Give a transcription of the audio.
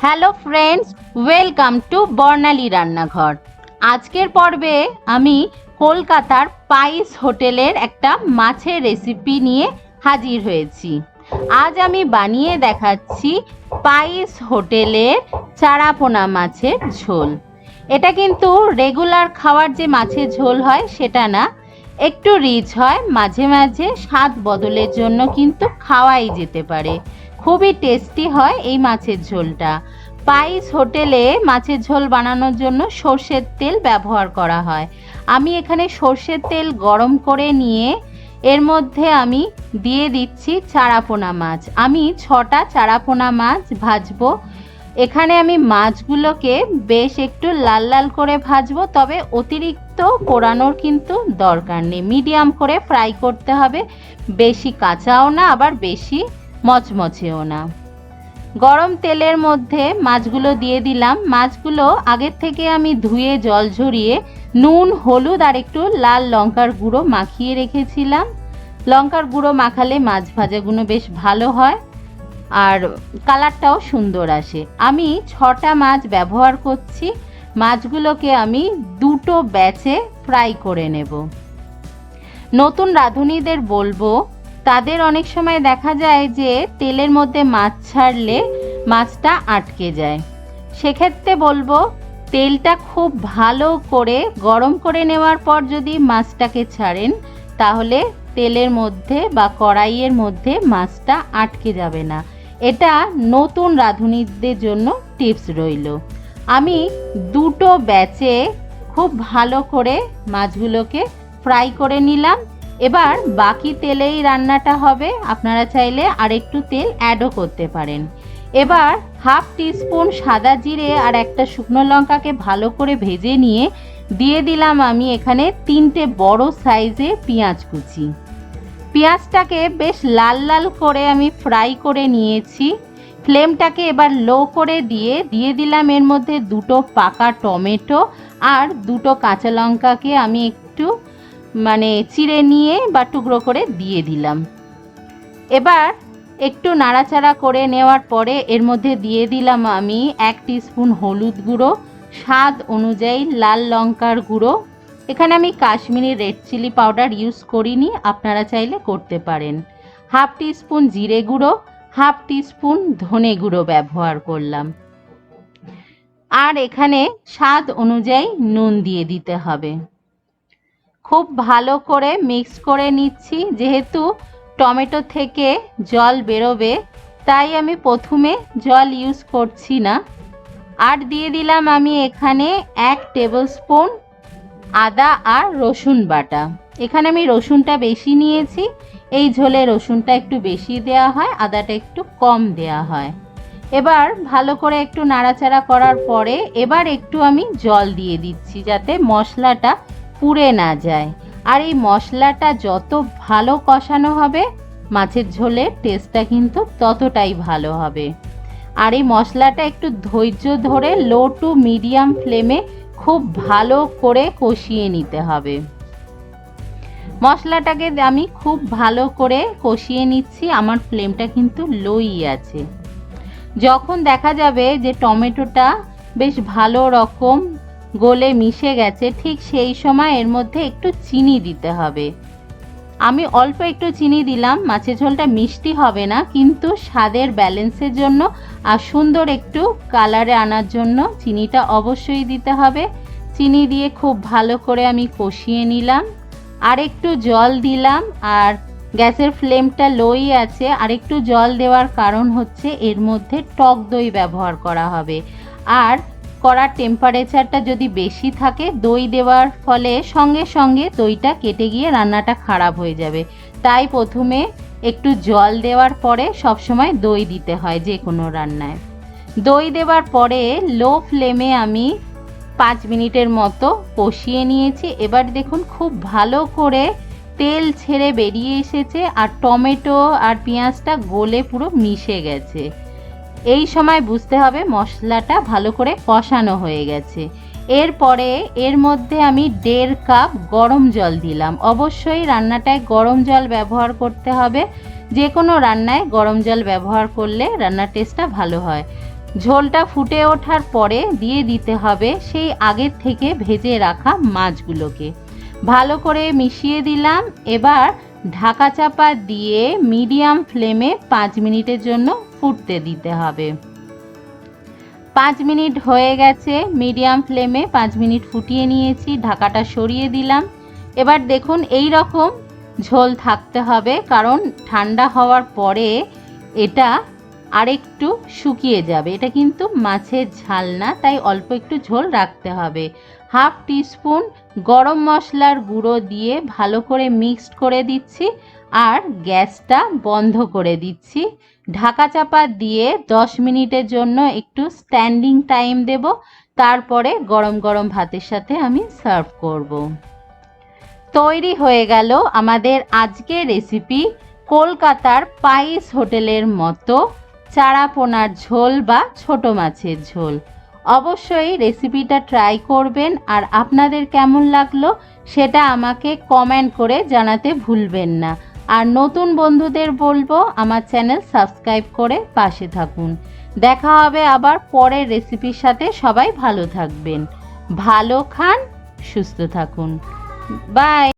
Hello friends, welcome to বর্ণালী রান্নাঘর। আজকের পর্বে আমি কলকাতার পাইস হোটেলের একটা মাছের রেসিপি নিয়ে হাজির হয়েছি। আজ আমি বানিয়ে দেখাচ্ছি পাইস হোটেলের চারাপোনা মাছের ঝোল। এটা কিন্তু রেগুলার খাওয়ার যে মাছের ঝোল হয় সেটা না, একটু রিচ হয়, মাঝে মাঝে স্বাদ বদলের জন্য কিন্তু খাওয়াই যেতে পারে। খুবই টেস্টি হয় এই মাছের ঝোলটা। পাইস হোটেলে মাছের ঝোল বানানোর জন্য সর্ষের তেল ব্যবহার করা হয়। আমি এখানে সর্ষের তেল গরম করে নিয়ে এর মধ্যে আমি দিয়ে দিচ্ছি চারাপোনা মাছ। আমি 6টা চারাপোনা মাছ ভাজবো। এখানে আমি মাছগুলোকে বেশ একটু লাল লাল করে ভাজবো, তবে অতিরিক্ত পোড়ানোর কিন্তু দরকার নেই। মিডিয়াম করে ফ্রাই করতে হবে, বেশি কাঁচাও না আবার বেশি মচমচেও না। গরম তেলের মধ্যে মাছগুলো দিয়ে দিলাম। মাছগুলো আগের থেকে আমি ধুয়ে জল ঝরিয়ে নুন, হলুদ আর একটু লাল লঙ্কার গুঁড়ো মাখিয়ে রেখেছিলাম। লঙ্কার গুঁড়ো মাখালে মাছ ভাজাগুলো বেশ ভালো হয় আর কালারটাও সুন্দর আসে। আমি 6টা মাছ ব্যবহার করছি। মাছগুলোকে আমি 2টো ব্যাচে ফ্রাই করে নেব। নতুন রাঁধুনিদের বলবো, তাদের অনেক সময় দেখা যায় যে তেলের মধ্যে মাছ ছাড়লে মাছটা আটকে যায়। সেক্ষেত্রে বলবো তেলটা খুব ভালো করে গরম করে নেওয়ার পর যদি মাছটাকে ছাড়েন, তাহলে তেলের মধ্যে বা কড়াইয়ের মধ্যে মাছটা আটকে যাবে না। এটা নতুন রাঁধুনিদের জন্য টিপস রইল। আমি 2টো ব্যাচে খুব ভালো করে মাছগুলোকে ফ্রাই করে নিলাম। এবার বাকি তেলেই রান্নাটা হবে, আপনারা চাইলে আরেকটু তেল অ্যাডও করতে পারেন। এবার 1/2 টিস্পুন সাদা জিরে আর একটা শুকনো লঙ্কাকে ভালো করে ভেজে নিয়ে দিয়ে দিলাম আমি এখানে 3টে বড় সাইজে পেঁয়াজ কুচি। পেঁয়াজটাকে বেশ লাল লাল করে আমি ফ্রাই করে নিয়েছি। ফ্লেমটাকে এবার লো করে দিয়ে দিলাম এর মধ্যে 2টো পাকা টমেটো আর 2টো কাঁচা লঙ্কাকে আমি একটু চিড়ে নিয়ে বা টুকরো করে দিয়ে দিলাম। এবার একটু নাড়াচাড়া করে নেওয়ার পরে এর মধ্যে দিয়ে দিলাম আমি 1 টিস্পুন হলুদ গুঁড়ো, স্বাদ অনুযায়ী লাল লঙ্কার গুঁড়ো। এখানে আমি Kashmiri red chilli powder use করিনি, আপনারা চাইলে করতে পারেন। 1/2 টিস্পুন জিরে গুঁড়ো, 1/2 টিস্পুন ধনে গুঁড়ো ব্যবহার করলাম। আর এখানে স্বাদ অনুযায়ী নুন দিয়ে দিতে হবে। খুব ভালো করে মিক্স করে নিচ্ছি। যেহেতু টমেটো থেকে জল বেরোবে, তাই আমি প্রথমে জল ইউজ করছি না। আর দিয়ে দিলাম আমি এখানে 1 টেবিলস্পুন আদা আর রসুন বাটা। এখানে আমি রসুনটা বেশি নিয়েছি, এই ঝোলে রসুনটা একটু বেশি দেওয়া হয়, আদাটা একটু কম দেওয়া হয়। এবার ভালো করে একটু নাড়াচাড়া করার পরে এবার একটু আমি জল দিয়ে দিচ্ছি, যাতে মশলাটা পুড়ে না যায়। আর এই মশলাটা যত ভালো কষানো হবে, মাছের ঝোলের টেস্টটা কিন্তু ততটাই ভালো হবে। আর এই মশলাটা একটু ধৈর্য ধরে লো টু মিডিয়াম ফ্লেমে খুব ভালো করে কষিয়ে নিতে হবে। মশলাটাকে আমি খুব ভালো করে কষিয়ে নিচ্ছি, আমার ফ্লেমটা কিন্তু লোই আছে। যখন দেখা যাবে যে টমেটোটা বেশ ভালো রকম গলে মিশে গেছে, ঠিক সেই সময় এর মধ্যে একটু চিনি দিতে হবে। আমি অল্প একটু চিনি দিলাম। মাছের ঝোলটা মিষ্টি হবে না, কিন্তু স্বাদের ব্যালেন্সের জন্য আর সুন্দর একটু কালারে আনার জন্য চিনিটা অবশ্যই দিতে হবে। চিনি দিয়ে খুব ভালো করে আমি কষিয়ে নিলাম। আর একটু জল দিলাম, আর গ্যাসের ফ্লেমটা লোই আছে। আর একটু জল দেওয়ার কারণ হচ্ছে এর মধ্যে টক দই ব্যবহার করা হবে। আর কড়ার টেম্পারেচারটা যদি বেশি থাকে, দই দেওয়ার ফলে সঙ্গে সঙ্গে দইটা কেটে গিয়ে রান্নাটা খারাপ হয়ে যাবে। তাই প্রথমে একটু জল দেওয়ার পরে সবসময় দই দিতে হয় যে কোনো রান্নায়। দই দেওয়ার পরে লো ফ্লেমে আমি 5 মিনিটের মতো কষিয়ে নিয়েছি। এবার দেখুন খুব ভালো করে তেল ছেড়ে বেরিয়ে এসেছে আর টমেটো আর পেঁয়াজটা গলে পুরো মিশে গেছে। এই সময় বুঝতে হবে মশলাটা ভালো করে কষানো হয়ে গেছে। এরপরে এর মধ্যে আমি 1.5 কাপ গরম জল দিলাম। অবশ্যই রান্নাটায় গরম জল ব্যবহার করতে হবে। যে কোনো রান্নায় গরম জল ব্যবহার করলে রান্নার টেস্টটা ভালো হয়। ঝোলটা ফুটে ওঠার পরে দিয়ে দিতে হবে সেই আগের থেকে ভেজে রাখা মাছগুলোকে। ভালো করে মিশিয়ে দিলাম। এবার ঢাকা চাপা দিয়ে মিডিয়াম ফ্লেমে 5 মিনিটের জন্য ফুটতে দিতে হবে। 5 মিনিট হয়ে গেছে, মিডিয়াম ফ্লেমে 5 মিনিট ফুটিয়ে নিয়েছি, ঢাকাটা সরিয়ে দিলাম। এবার দেখুন এই রকম ঝোল থাকতে হবে, কারণ ঠান্ডা হওয়ার পরে এটা আরেকটু শুকিয়ে যাবে। এটা কিন্তু মাছের ঝাল না, তাই অল্প একটু ঝোল রাখতে হবে। হাফ টিস্পুন গরম মশলার গুঁড়ো দিয়ে ভালো করে মিক্সড করে দিচ্ছি আর গ্যাসটা বন্ধ করে দিচ্ছি। ঢাকা চাপা দিয়ে 10 মিনিটের জন্য একটু স্ট্যান্ডিং টাইম দেব, তারপরে গরম গরম ভাতের সাথে আমি সার্ভ করব। তৈরি হয়ে গেল আমাদের আজকের রেসিপি, কলকাতার পাইস হোটেলের মতো চারাপোনার ঝোল বা ছোট মাছের ঝোল। অবশ্যই রেসিপিটা ট্রাই করবেন, আর আপনাদের কেমন লাগলো সেটা আমাকে কমেন্ট করে জানাতে ভুলবেন না। আর নতুন বন্ধুদের বলবো আমার চ্যানেল সাবস্ক্রাইব করে পাশে থাকুন। দেখা হবে আবার পরের রেসিপির সাথে। সবাই ভালো থাকবেন, ভালো খান, সুস্থ থাকুন। বাই।